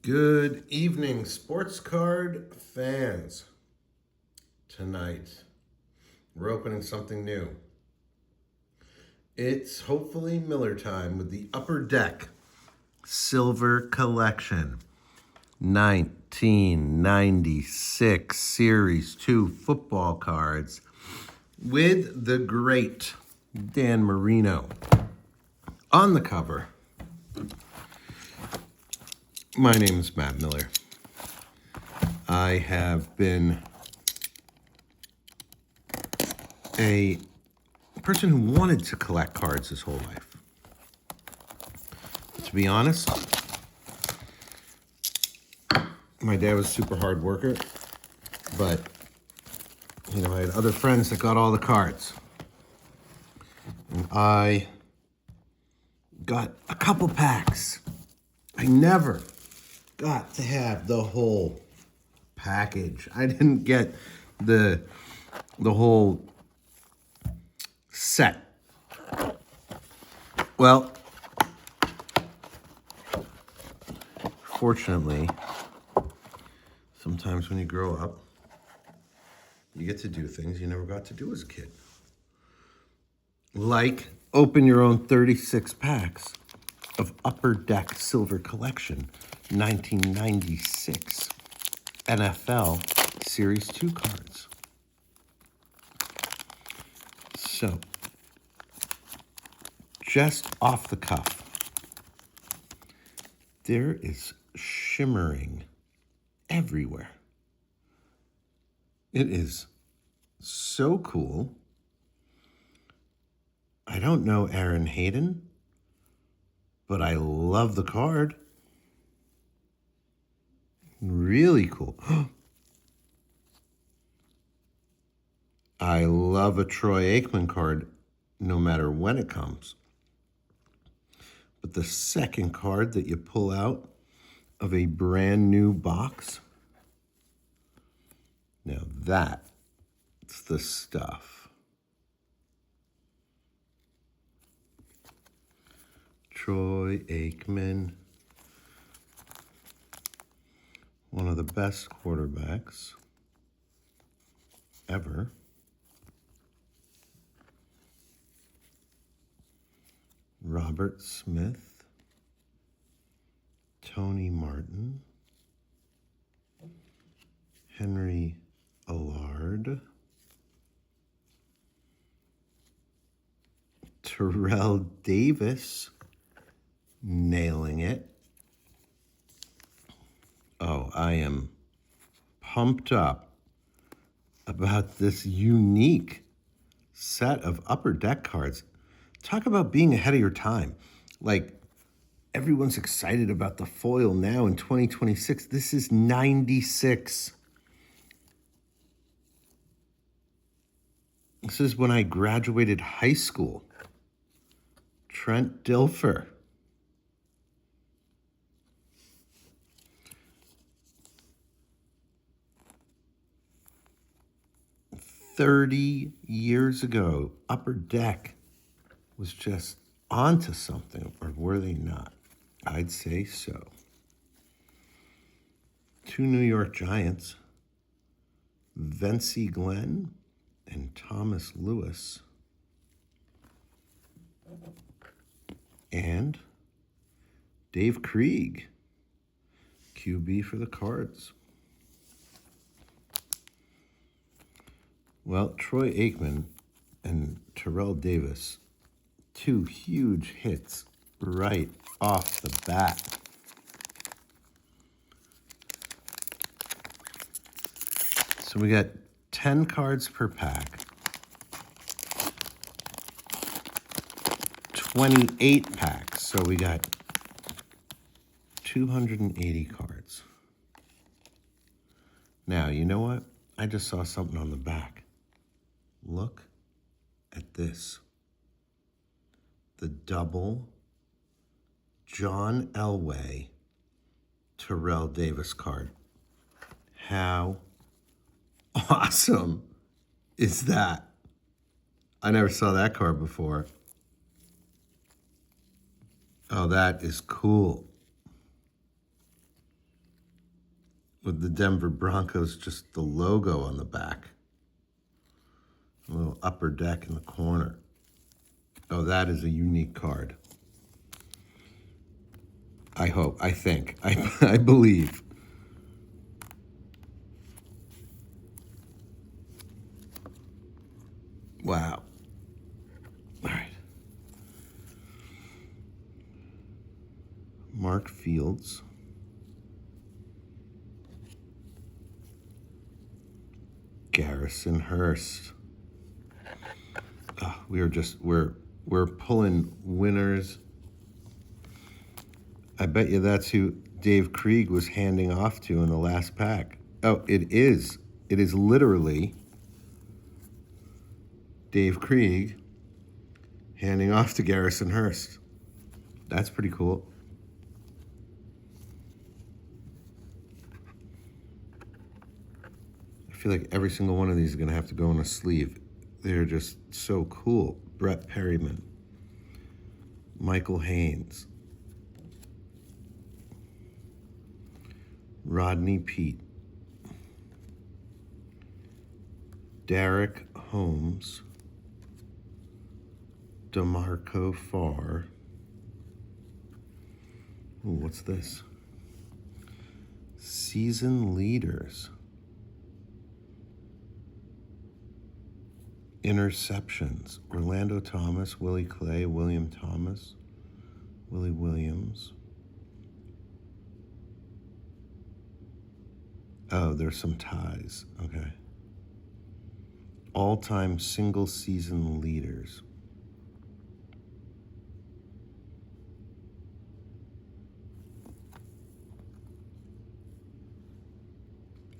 Good evening, sports card fans. Tonight, we're opening something new. It's hopefully Miller time with the Upper Deck Silver Collection 1996 Series 2 football cards with the great Dan Marino on the cover. My name is Matt Miller. I have been a person who wanted to collect cards his whole life. To be honest, my dad was a super hard worker, but I had other friends that got all the cards. And I got a couple packs. I never got to have the whole package. I didn't get the whole set. Well, fortunately, sometimes when you grow up, you get to do things you never got to do as a kid. Like open your own 36 packs of Upper Deck Silver Collection 1996 NFL Series 2 cards. So, just off the cuff, there is shimmering everywhere. It is so cool. I don't know Aaron Hayden, but I love the card. Really cool. I love a Troy Aikman card no matter when it comes. But the second card that you pull out of a brand new box, now that's the stuff. Troy Aikman, one of the best quarterbacks ever. Robert Smith, Tony Martin, Henry Allard, Terrell Davis, nailing it. Oh, I am pumped up about this unique set of Upper Deck cards. Talk about being ahead of your time. Like, everyone's excited about the foil now in 2026. This is 96. This is when I graduated high school. Trent Dilfer. "30 years ago, Upper Deck was just onto something, or were they not? I'd say so. 2 New York Giants, Vency Glenn and Thomas Lewis, and Dave Krieg, QB for the Cards. Well, Troy Aikman and Terrell Davis, 2 huge hits right off the bat. So we got 10 cards per pack, 28 packs. So we got 280 cards. Now, you know what? I just saw something on the back. Look at this. The double John Elway Terrell Davis card. How awesome is that? I never saw that card before. Oh, that is cool. with the Denver Broncos, just the logo on the back. A little upper deck in the corner. Oh, that is a unique card. I hope, I think, I believe. Wow. All right. Mark Fields. Garrison Hurst. We're pulling winners. I bet you that's who Dave Krieg was handing off to in the last pack. Oh, it is. It is literally Dave Krieg handing off to Garrison Hurst. That's pretty cool. I feel like every single one of these is going to have to go in a sleeve. They're just so cool. Brett Perryman. Michael Haynes. Rodney Peete. Derek Holmes. DeMarco Farr. Ooh, what's this? Season leaders. Interceptions. Orlando Thomas, Willie Clay, William Thomas, Willie Williams. Oh, there's some ties. Okay. All-time single-season leaders.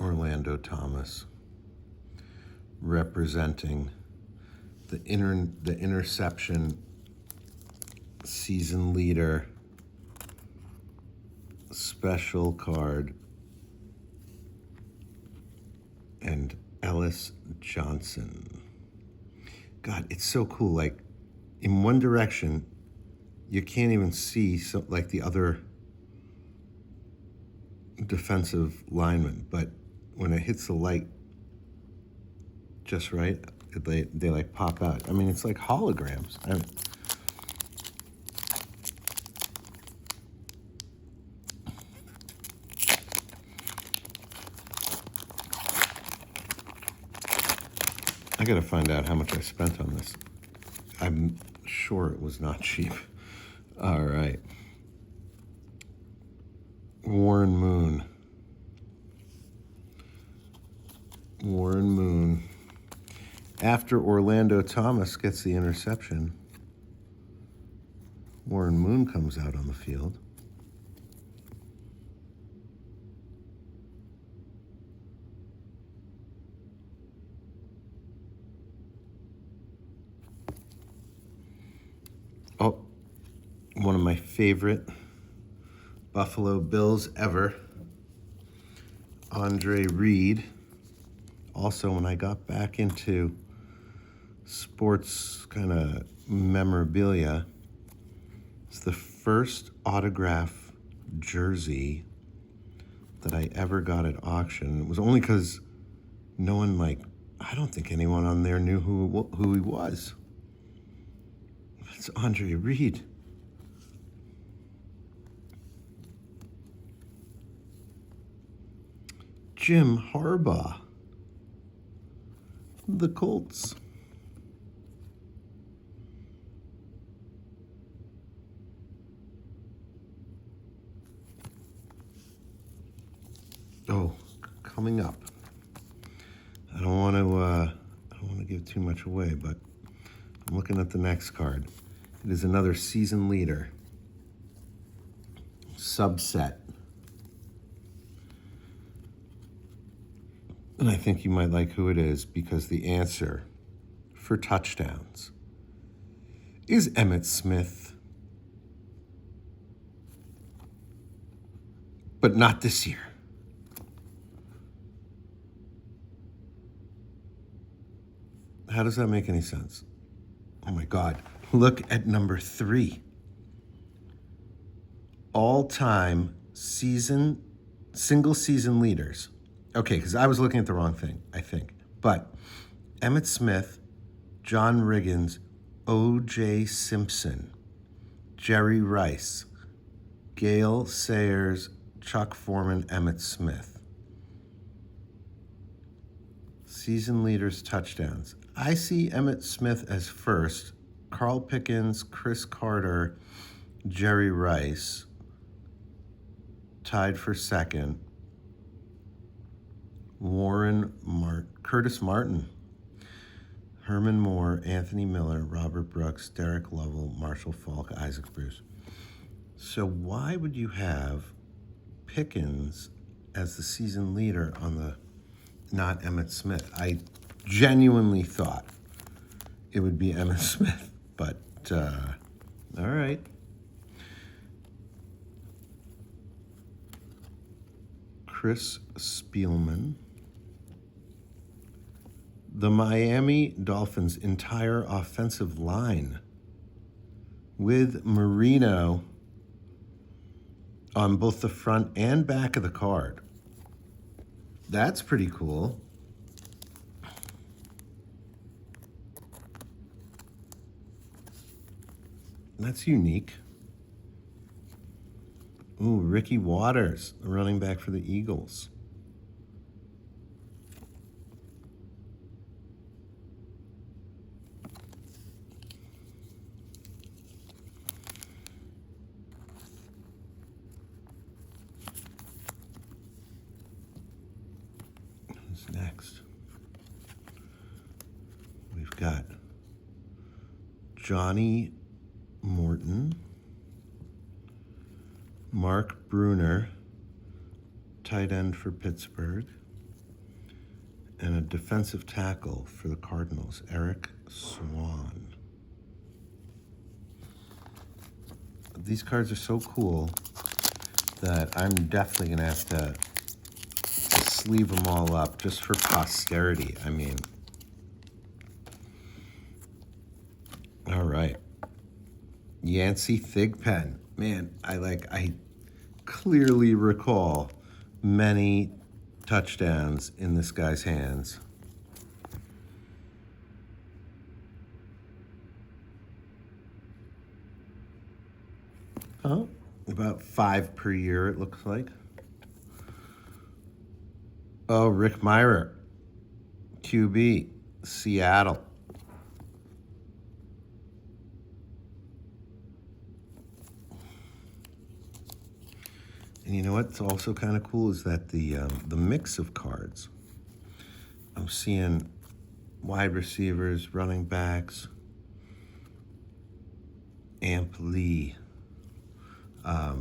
Orlando Thomas representing the interception season leader special card, and Ellis Johnson. God, it's so cool. Like, in one direction, you can't even see like the other defensive lineman, but when it hits the light just right, they like pop out. I mean, it's like holograms. I gotta find out how much I spent on this. I'm sure it was not cheap. All right. Warren Moon. After Orlando Thomas gets the interception, Warren Moon comes out on the field. Oh, one of my favorite Buffalo Bills ever, Andre Reed. Also, when I got back into sports kind of memorabilia, it's the first autograph jersey that I ever got at auction. It was only because no one, I don't think anyone on there knew who he was. It's Andre Reed. Jim Harbaugh. The Colts. Oh, coming up. I don't want to give too much away, but I'm looking at the next card. It is another season leader. Subset. And I think you might like who it is, because the answer for touchdowns is Emmitt Smith. But not this year. How does that make any sense? Oh my God. Look at number 3. All-time season single season leaders. Okay, because I was looking at the wrong thing, I think. But Emmitt Smith, John Riggins, O.J. Simpson, Jerry Rice, Gale Sayers, Chuck Foreman, Emmitt Smith. Season leaders, touchdowns. I see Emmitt Smith as first, Carl Pickens, Chris Carter, Jerry Rice, tied for second. Curtis Martin, Herman Moore, Anthony Miller, Robert Brooks, Derek Lovell, Marshall Faulk, Isaac Bruce. So why would you have Pickens as the season leader on the not Emmitt Smith? I genuinely thought it would be Emmitt Smith, but all right. Chris Spielman. The Miami Dolphins' entire offensive line with Marino on both the front and back of the card. That's pretty cool. That's unique. Ooh, Ricky Waters, the running back for the Eagles. Who's next? We've got Johnny Morton, Mark Bruner, tight end for Pittsburgh, and a defensive tackle for the Cardinals, Eric Swan. These cards are so cool that I'm definitely going to have to sleeve them all up just for posterity. I mean, all right. Yancey Thigpen. Man, I clearly recall many touchdowns in this guy's hands. Oh, about 5 per year, it looks like. Oh, Rick Myrer, QB, Seattle. And you know what's also kind of cool is that the mix of cards. I'm seeing wide receivers, running backs, Amp Lee, a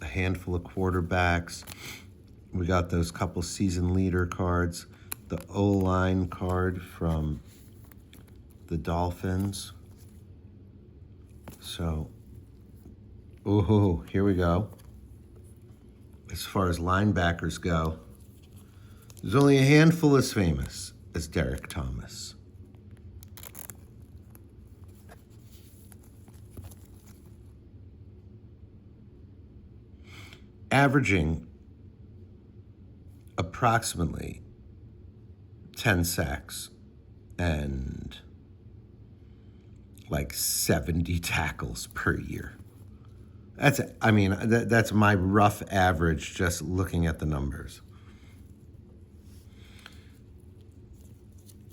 handful of quarterbacks. We got those couple season leader cards, the O-line card from the Dolphins. So, oh, here we go. As far as linebackers go, there's only a handful as famous as Derek Thomas. Averaging approximately 10 sacks and like 70 tackles per year. That's my rough average just looking at the numbers.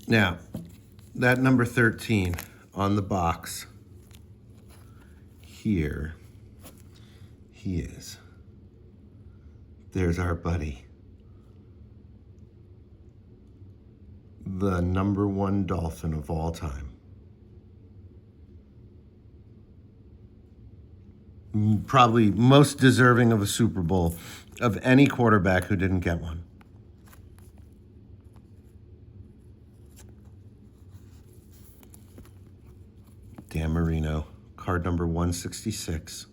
Now, that number 13 on the box here, he is. There's our buddy. The number 1 Dolphin of all time. Probably most deserving of a Super Bowl of any quarterback who didn't get one. Dan Marino, card number 166.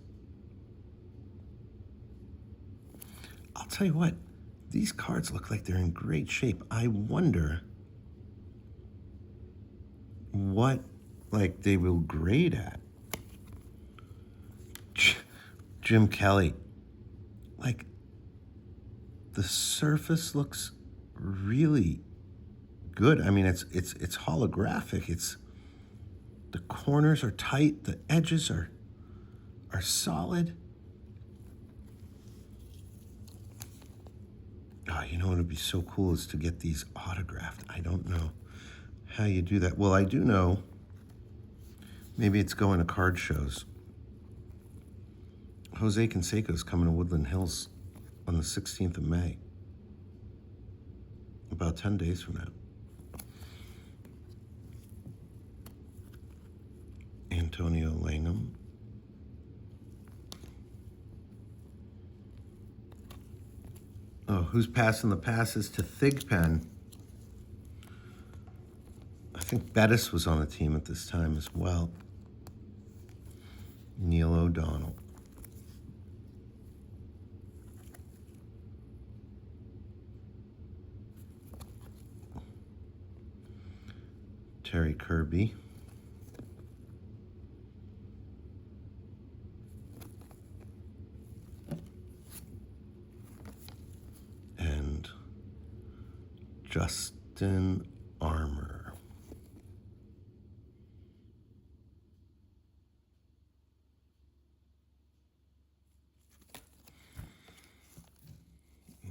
I'll tell you what, these cards look like they're in great shape. I wonder what they will grade at. Jim Kelly, the surface looks really good. I mean, it's holographic. The corners are tight. The edges are solid. Oh, you know what would be so cool is to get these autographed. I don't know how you do that. Well, I do know. Maybe it's going to card shows. Jose Canseco's coming to Woodland Hills on the 16th of May. About 10 days from now. Antonio Langham. Oh, who's passing the passes to Thigpen? I think Bettis was on the team at this time as well. Neil O'Donnell. Terry Kirby. And Justin Armour.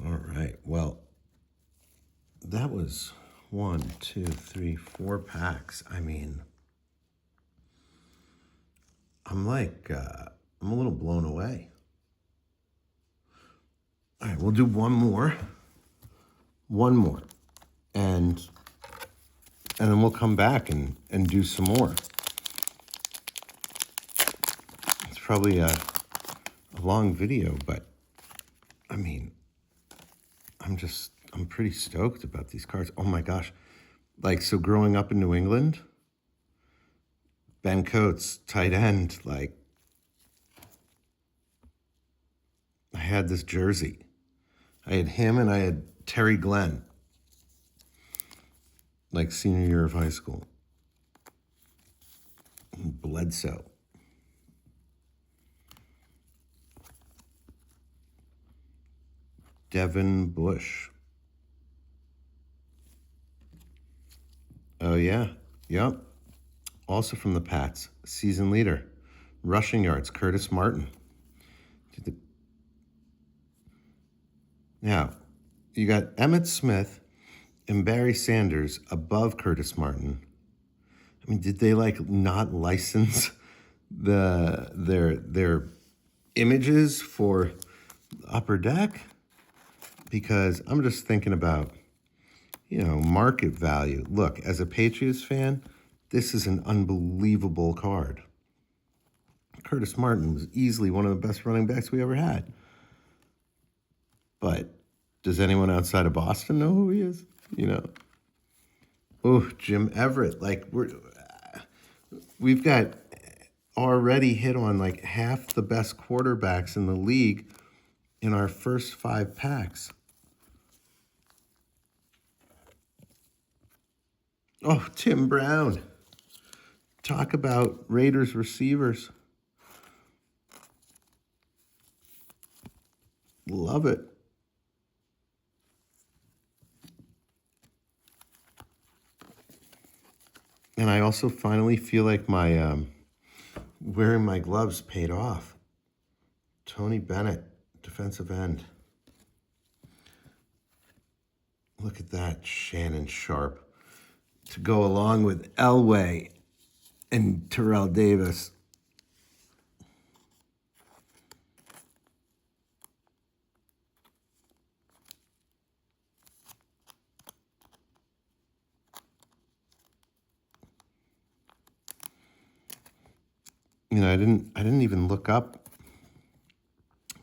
All right, well, that was 1, 2, 3, 4 packs. I mean, I'm a little blown away. All right, we'll do one more, and then we'll come back and do some more. It's probably a long video, but I mean, I'm pretty stoked about these cards. Oh my gosh. Like, so growing up in New England, Ben Coates, tight end, like, I had this jersey. I had him and I had Terry Glenn, like senior year of high school. And Bledsoe. Devin Bush. Oh, yeah. Yep. Also from the Pats, season leader. Rushing yards, Curtis Martin. Now, you got Emmitt Smith and Barry Sanders above Curtis Martin. I mean, did they not license their images for Upper Deck? Because I'm just thinking about, market value. Look, as a Patriots fan, this is an unbelievable card. Curtis Martin was easily one of the best running backs we ever had. But does anyone outside of Boston know who he is? Oh, Jim Everett. We've got already hit on half the best quarterbacks in the league in our first 5 packs. Oh, Tim Brown. Talk about Raiders receivers. Love it. And I also finally feel like my wearing my gloves paid off. Tony Bennett, defensive end. Look at that, Shannon Sharp. To go along with Elway and Terrell Davis. I didn't even look up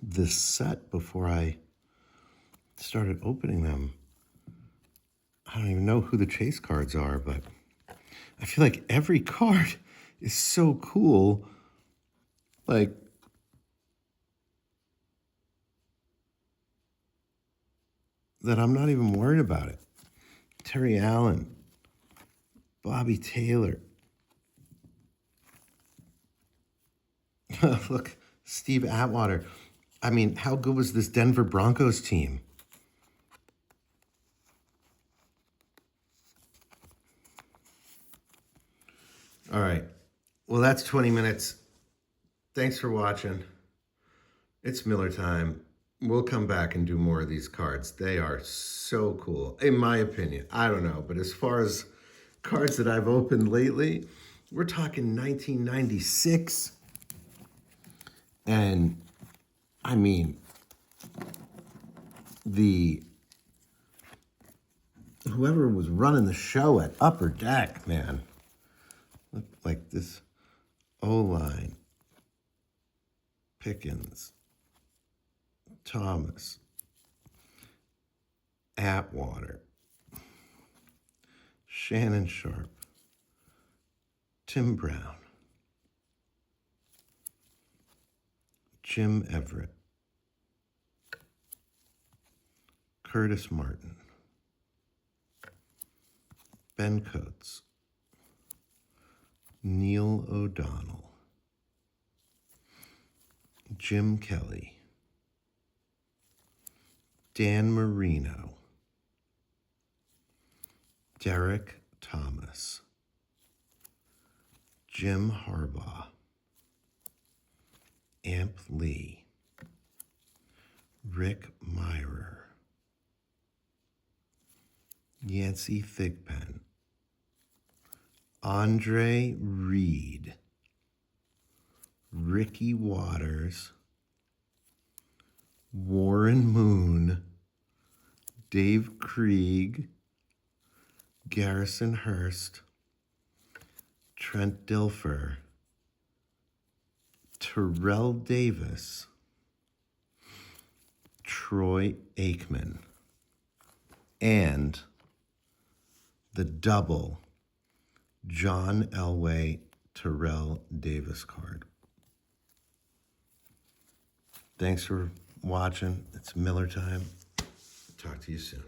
this set before I started opening them. I don't even know who the chase cards are, but I feel like every card is so cool. That I'm not even worried about it. Terry Allen, Bobby Taylor. Look, Steve Atwater. I mean, how good was this Denver Broncos team? All right. Well, that's 20 minutes. Thanks for watching. It's Miller time. We'll come back and do more of these cards. They are so cool, in my opinion. I don't know, but as far as cards that I've opened lately, we're talking 1996. And, I mean, whoever was running the show at Upper Deck, man, looked like this O-line. Pickens, Thomas, Atwater, Shannon Sharp, Tim Brown, Jim Everett, Curtis Martin, Ben Coates, Neil O'Donnell, Jim Kelly, Dan Marino, Derek Thomas, Jim Harbaugh, Amp Lee, Rick Myrer, Yancey Thigpen, Andre Reed, Ricky Waters, Warren Moon, Dave Krieg, Garrison Hurst, Trent Dilfer, Terrell Davis, Troy Aikman, and the double John Elway Terrell Davis card. Thanks for watching. It's Miller time. Talk to you soon.